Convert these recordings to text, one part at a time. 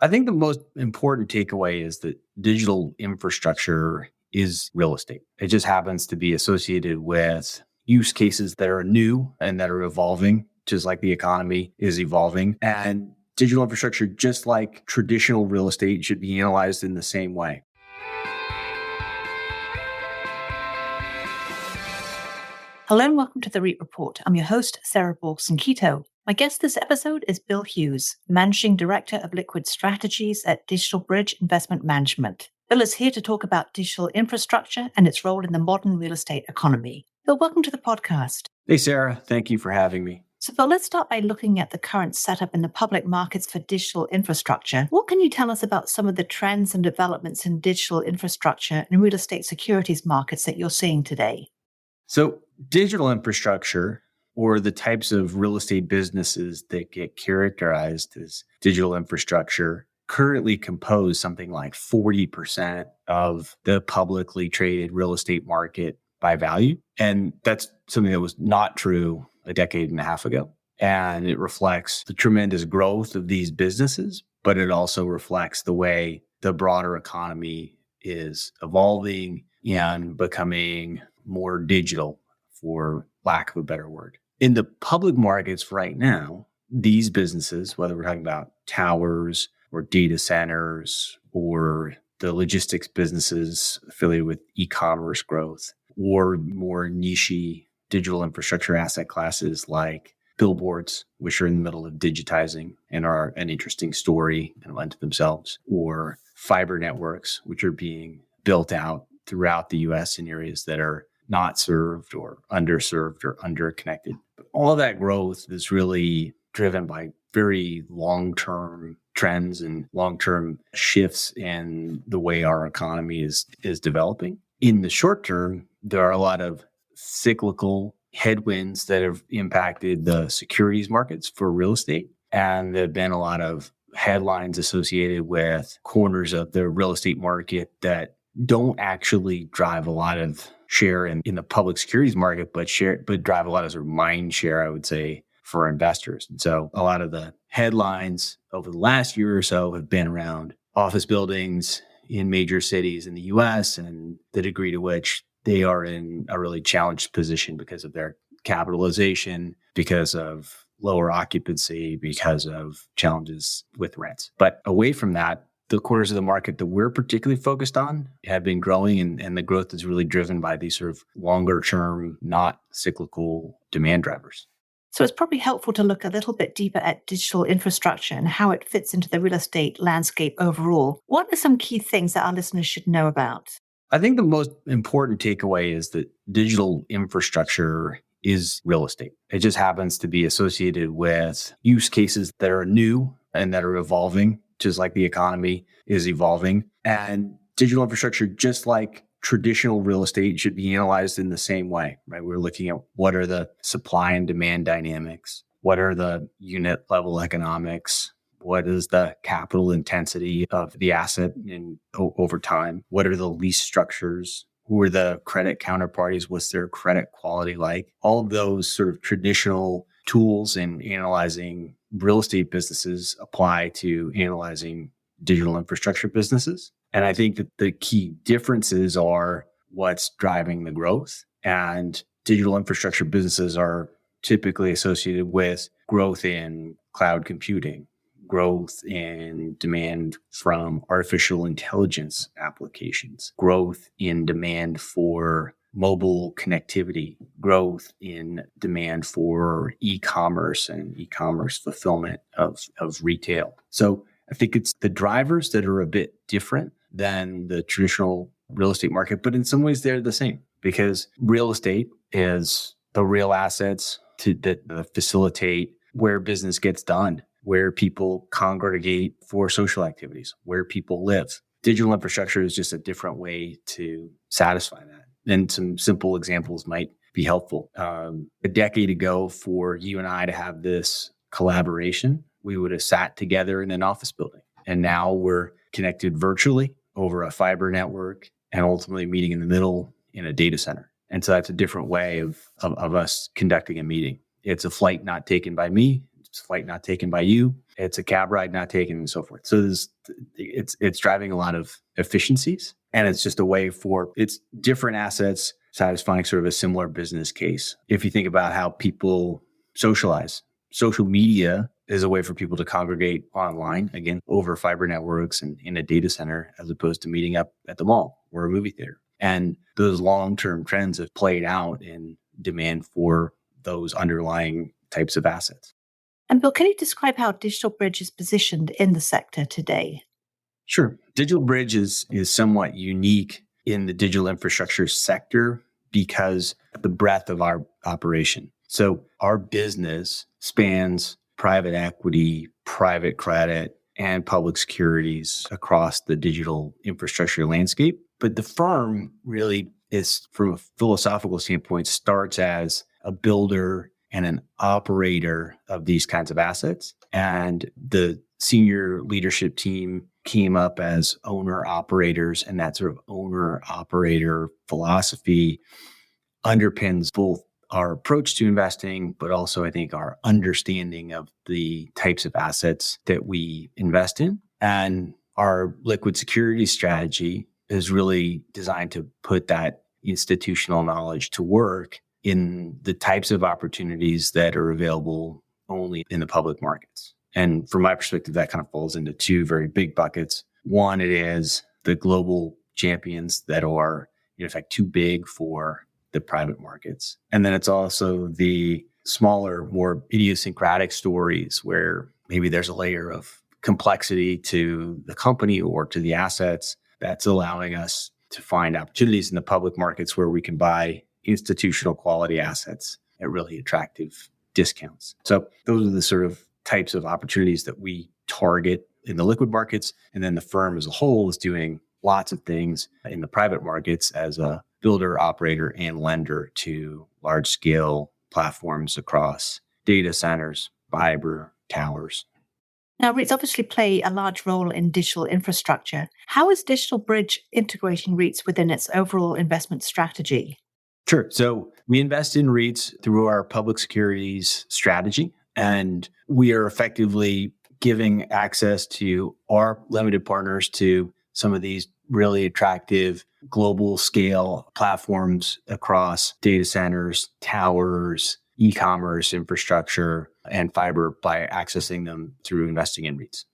I think the most important takeaway is that digital infrastructure is real estate. It just happens to be associated with use cases that are new and that are evolving, just like the economy is evolving. And digital infrastructure, just like traditional real estate, should be analyzed in the same way. Hello and welcome to the REIT Report. I'm your host, Sarah Borson-Keto. My guest this episode is Bill Hughes, Managing Director of Liquid Strategies at DigitalBridge Investment Management. Bill is here to talk about digital infrastructure and its role in the modern real estate economy. Bill, welcome to the podcast. Hey, Sarah. Thank you for having me. So, Bill, let's start by looking at the current setup in the public markets for digital infrastructure. What can you tell us about some of the trends and developments in digital infrastructure and real estate securities markets that you're seeing today? So, digital infrastructure, or the types of real estate businesses that get characterized as digital infrastructure, currently compose something like 40% of the publicly traded real estate market by value. And that's something that was not true a decade and a half ago. And it reflects the tremendous growth of these businesses, but it also reflects the way the broader economy is evolving and becoming more digital, for lack of a better word. In the public markets right now, these businesses, whether we're talking about towers or data centers or the logistics businesses affiliated with e-commerce growth, or more niche digital infrastructure asset classes like billboards, which are in the middle of digitizing and are an interesting story and unto themselves, or fiber networks, which are being built out throughout the US in areas that are not served or underserved or underconnected. But all of that growth is really driven by very long-term trends and long-term shifts in the way our economy is developing. In the short term, there are a lot of cyclical headwinds that have impacted the securities markets for real estate. And there have been a lot of headlines associated with corners of the real estate market that don't actually drive a lot of share in the public securities market, but drive a lot of sort of mind share, I would say, for investors. And so a lot of the headlines over the last year or so have been around office buildings in major cities in the US and the degree to which they are in a really challenged position because of their capitalization, because of lower occupancy, because of challenges with rents. But away from that, the corners of the market that we're particularly focused on have been growing, and the growth is really driven by these sort of longer term, not cyclical demand drivers. So it's probably helpful to look a little bit deeper at digital infrastructure and how it fits into the real estate landscape overall. What are some key things that our listeners should know about? I think the most important takeaway is that digital infrastructure is real estate. It just happens to be associated with use cases that are new and that are evolving, just like the economy is evolving. And digital infrastructure, just like traditional real estate, should be analyzed in the same way, right? We're looking at what are the supply and demand dynamics, what are the unit level economics, what is the capital intensity of the asset over time, what are the lease structures, who are the credit counterparties, what's their credit quality like? All of those sort of traditional tools in analyzing real estate businesses apply to analyzing digital infrastructure businesses. And I think that the key differences are what's driving the growth. And digital infrastructure businesses are typically associated with growth in cloud computing, growth in demand from artificial intelligence applications, growth in demand for mobile connectivity, growth in demand for e-commerce and e-commerce fulfillment of retail. So I think it's the drivers that are a bit different than the traditional real estate market, but in some ways they're the same, because real estate is the real assets that facilitate where business gets done, where people congregate for social activities, where people live. Digital infrastructure is just a different way to satisfy that. And some simple examples might be helpful. A decade ago, for you and I to have this collaboration, we would have sat together in an office building. And now we're connected virtually over a fiber network and ultimately meeting in the middle in a data center. And so that's a different way of us conducting a meeting. It's a flight not taken by me. It's a flight not taken by you. It's a cab ride not taken and so forth. So it's driving a lot of efficiencies, and it's just a way for it's different assets satisfying sort of a similar business case. If you think about how people socialize, social media is a way for people to congregate online, again, over fiber networks and in a data center, as opposed to meeting up at the mall or a movie theater. And those long-term trends have played out in demand for those underlying types of assets. And Bill, can you describe how DigitalBridge is positioned in the sector today? Sure. DigitalBridge is somewhat unique in the digital infrastructure sector because of the breadth of our operation. So our business spans private equity, private credit, and public securities across the digital infrastructure landscape. But the firm really is, from a philosophical standpoint, starts as a builder and an operator of these kinds of assets. And the senior leadership team came up as owner operators, and that sort of owner operator philosophy underpins both our approach to investing, but also I think our understanding of the types of assets that we invest in. And our liquid security strategy is really designed to put that institutional knowledge to work in the types of opportunities that are available only in the public markets. And from my perspective, that kind of falls into two very big buckets. One, it is the global champions that are, in fact, too big for the private markets. And then it's also the smaller, more idiosyncratic stories where maybe there's a layer of complexity to the company or to the assets that's allowing us to find opportunities in the public markets where we can buy institutional quality assets at really attractive discounts. So those are the sort of types of opportunities that we target in the liquid markets. And then the firm as a whole is doing lots of things in the private markets as a builder, operator, and lender to large scale platforms across data centers, fiber, towers. Now, REITs obviously play a large role in digital infrastructure. How is DigitalBridge integrating REITs within its overall investment strategy? Sure. So we invest in REITs through our public securities strategy, and we are effectively giving access to our limited partners to some of these really attractive global scale platforms across data centers, towers, e-commerce infrastructure, and fiber by accessing them through investing in REITs.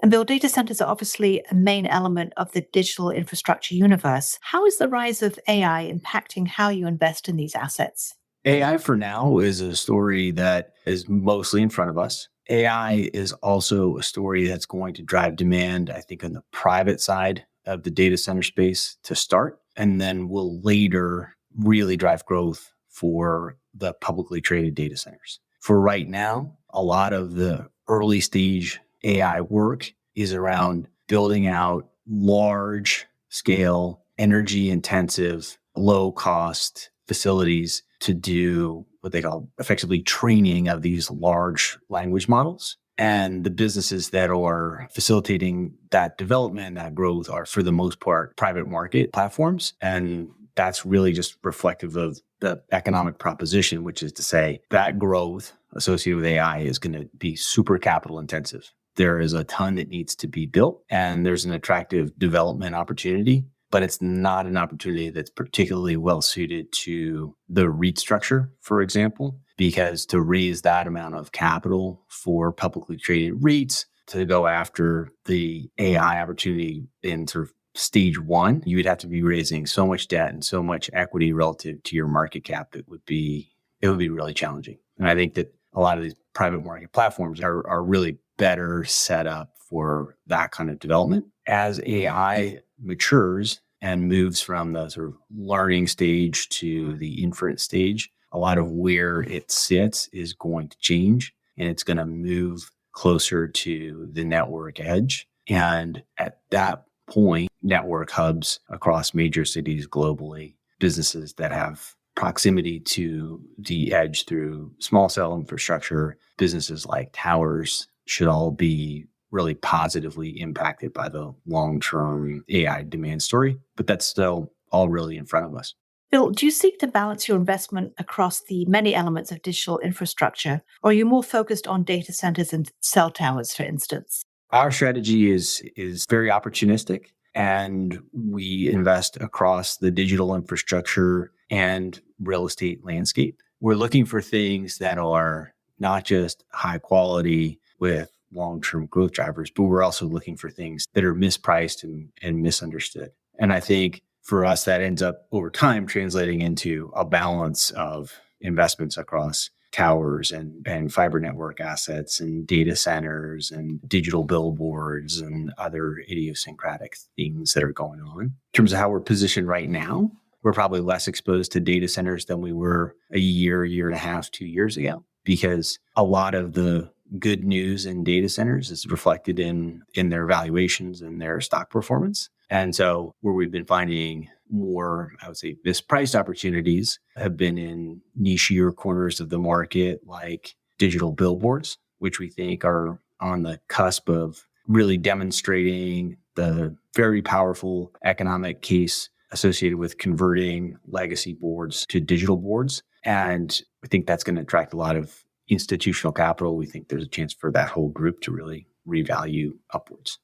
And Bill, data centers are obviously a main element of the digital infrastructure universe. How is the rise of AI impacting how you invest in these assets? AI for now is a story that is mostly in front of us. AI is also a story that's going to drive demand, I think, on the private side of the data center space to start, and then will later really drive growth for the publicly traded data centers. For right now, a lot of the early stage AI work is around building out large scale, energy intensive, low cost facilities to do what they call effectively training of these large language models. And the businesses that are facilitating that development, that growth are for the most part private market platforms. And that's really just reflective of the economic proposition, which is to say that growth associated with AI is going to be super capital intensive. There is a ton that needs to be built, and there's an attractive development opportunity, but it's not an opportunity that's particularly well suited to the REIT structure, for example, because to raise that amount of capital for publicly traded REITs to go after the AI opportunity in sort of stage one, you would have to be raising so much debt and so much equity relative to your market cap. It would be really challenging. And I think that a lot of these private market platforms are really better set up for that kind of development. As AI matures and moves from the sort of learning stage to the inference stage, a lot of where it sits is going to change, and it's going to move closer to the network edge. And at that point, network hubs across major cities globally, businesses that have proximity to the edge through small cell infrastructure, businesses like towers should all be really positively impacted by the long-term AI demand story. But that's still all really in front of us. Bill, do you seek to balance your investment across the many elements of digital infrastructure, or are you more focused on data centers and cell towers, for instance? Our strategy is very opportunistic, and we invest across the digital infrastructure and real estate landscape. We're looking for things that are not just high quality with long-term growth drivers, but we're also looking for things that are mispriced and misunderstood. And I think for us, that ends up over time translating into a balance of investments across towers and fiber network assets and data centers and digital billboards and other idiosyncratic things that are going on. In terms of how we're positioned right now, we're probably less exposed to data centers than we were a year and a half, 2 years ago, because a lot of the good news in data centers is reflected in their valuations and their stock performance. And so where we've been finding more, I would say, mispriced opportunities have been in nichier corners of the market, like digital billboards, which we think are on the cusp of really demonstrating the very powerful economic case associated with converting legacy boards to digital boards. And I think that's going to attract a lot of institutional capital. We think there's a chance for that whole group to really revalue upwards.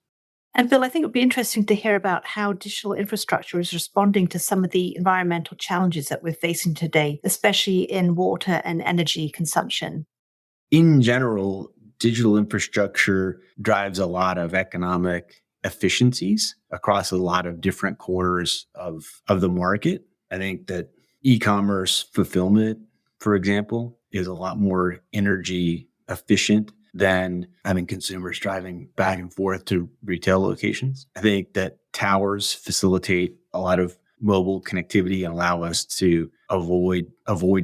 And Bill, I think it would be interesting to hear about how digital infrastructure is responding to some of the environmental challenges that we're facing today, especially in water and energy consumption. In general, digital infrastructure drives a lot of economic efficiencies across a lot of different corners of the market. I think that e-commerce fulfillment, for example, is a lot more energy efficient than having consumers driving back and forth to retail locations. I think that towers facilitate a lot of mobile connectivity and allow us to avoid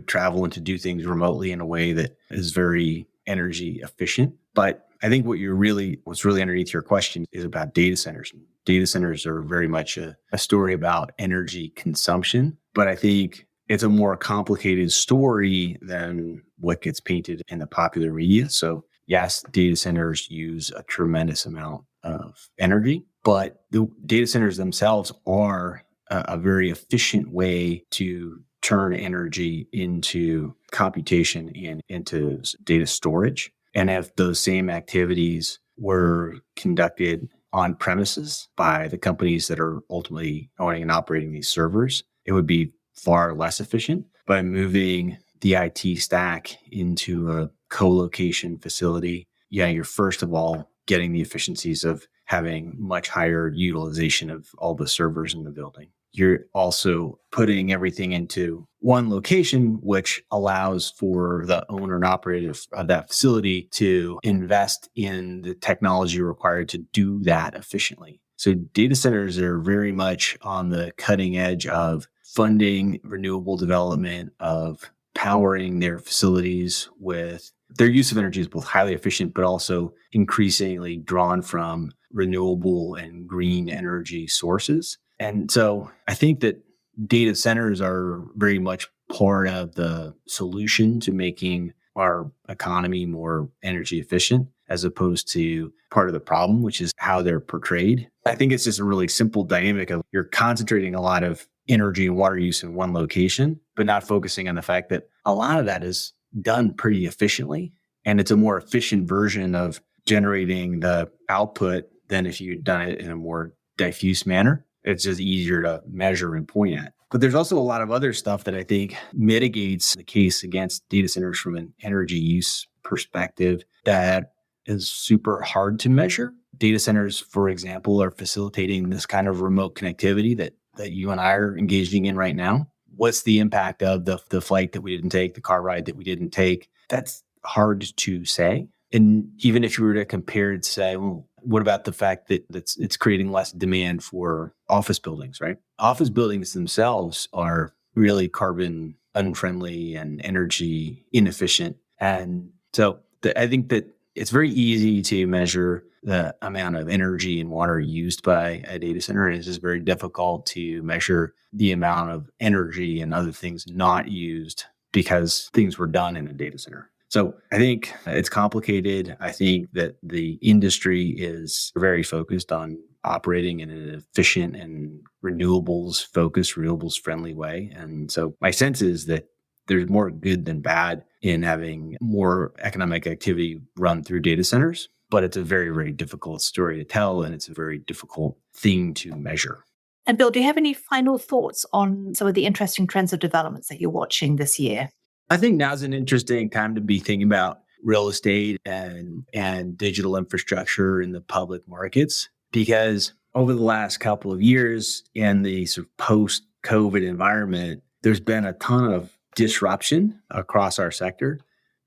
travel and to do things remotely in a way that is very energy efficient. But I think what's really underneath your question is about data centers. Data centers are very much a story about energy consumption, but I think it's a more complicated story than what gets painted in the popular media. So yes, data centers use a tremendous amount of energy, but the data centers themselves are a very efficient way to turn energy into computation and into data storage. And if those same activities were conducted on premises by the companies that are ultimately owning and operating these servers, it would be far less efficient. By moving the IT stack into a co-location facility, you're first of all getting the efficiencies of having much higher utilization of all the servers in the building. You're also putting everything into one location, which allows for the owner and operator of that facility to invest in the technology required to do that efficiently. So data centers are very much on the cutting edge of funding renewable development, of powering their facilities with their use of energy is both highly efficient, but also increasingly drawn from renewable and green energy sources. And so I think that data centers are very much part of the solution to making our economy more energy efficient, as opposed to part of the problem, which is how they're portrayed. I think it's just a really simple dynamic of you're concentrating a lot of energy and water use in one location, but not focusing on the fact that a lot of that is done pretty efficiently. And it's a more efficient version of generating the output than if you'd done it in a more diffuse manner. It's just easier to measure and point at. But there's also a lot of other stuff that I think mitigates the case against data centers from an energy use perspective that is super hard to measure. Data centers, for example, are facilitating this kind of remote connectivity that you and I are engaging in right now. What's the impact of the flight that we didn't take, the car ride that we didn't take? That's hard to say. And even if you were to compare it, say, well, what about the fact that it's creating less demand for office buildings, right? Office buildings themselves are really carbon unfriendly and energy inefficient. And so I think that it's very easy to measure the amount of energy and water used by a data center. And it's just very difficult to measure the amount of energy and other things not used because things were done in a data center. So I think it's complicated. I think that the industry is very focused on operating in an efficient and renewables-focused, renewables-friendly way. And so my sense is that there's more good than bad in having more economic activity run through data centers, but it's a very, very difficult story to tell, and it's a very difficult thing to measure. And Bill, do you have any final thoughts on some of the interesting trends or developments that you're watching this year? I think now's an interesting time to be thinking about real estate and digital infrastructure in the public markets, because over the last couple of years in the sort of post-COVID environment, there's been a ton of disruption across our sector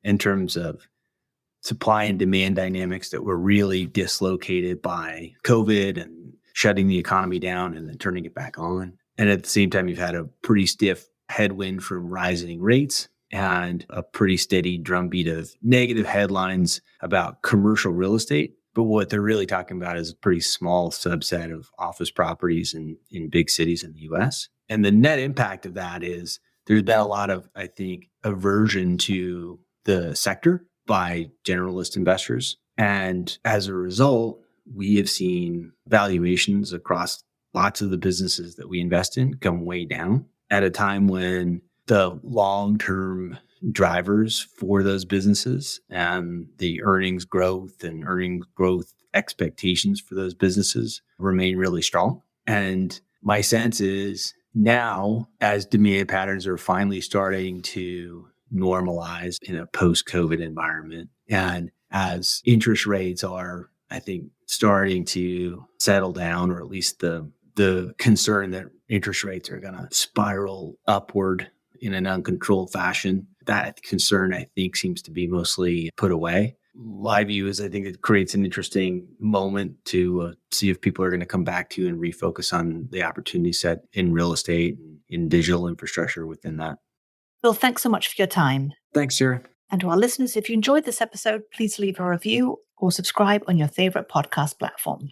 in terms of supply and demand dynamics that were really dislocated by COVID and shutting the economy down and then turning it back on. And at the same time, you've had a pretty stiff headwind from rising rates and a pretty steady drumbeat of negative headlines about commercial real estate. But what they're really talking about is a pretty small subset of office properties in big cities in the US. And the net impact of that is there's been a lot of, I think, aversion to the sector by generalist investors. And as a result, we have seen valuations across lots of the businesses that we invest in come way down at a time when the long-term drivers for those businesses and the earnings growth expectations for those businesses remain really strong. And my sense is now, as demand patterns are finally starting to normalize in a post-COVID environment, and as interest rates are, I think, starting to settle down, or at least the concern that interest rates are going to spiral upward in an uncontrolled fashion, that concern, I think, seems to be mostly put away. My view is I think it creates an interesting moment to see if people are going to come back to and refocus on the opportunity set in real estate and in digital infrastructure within that. Bill, thanks so much for your time. Thanks, Sarah. And to our listeners, if you enjoyed this episode, please leave a review or subscribe on your favorite podcast platform.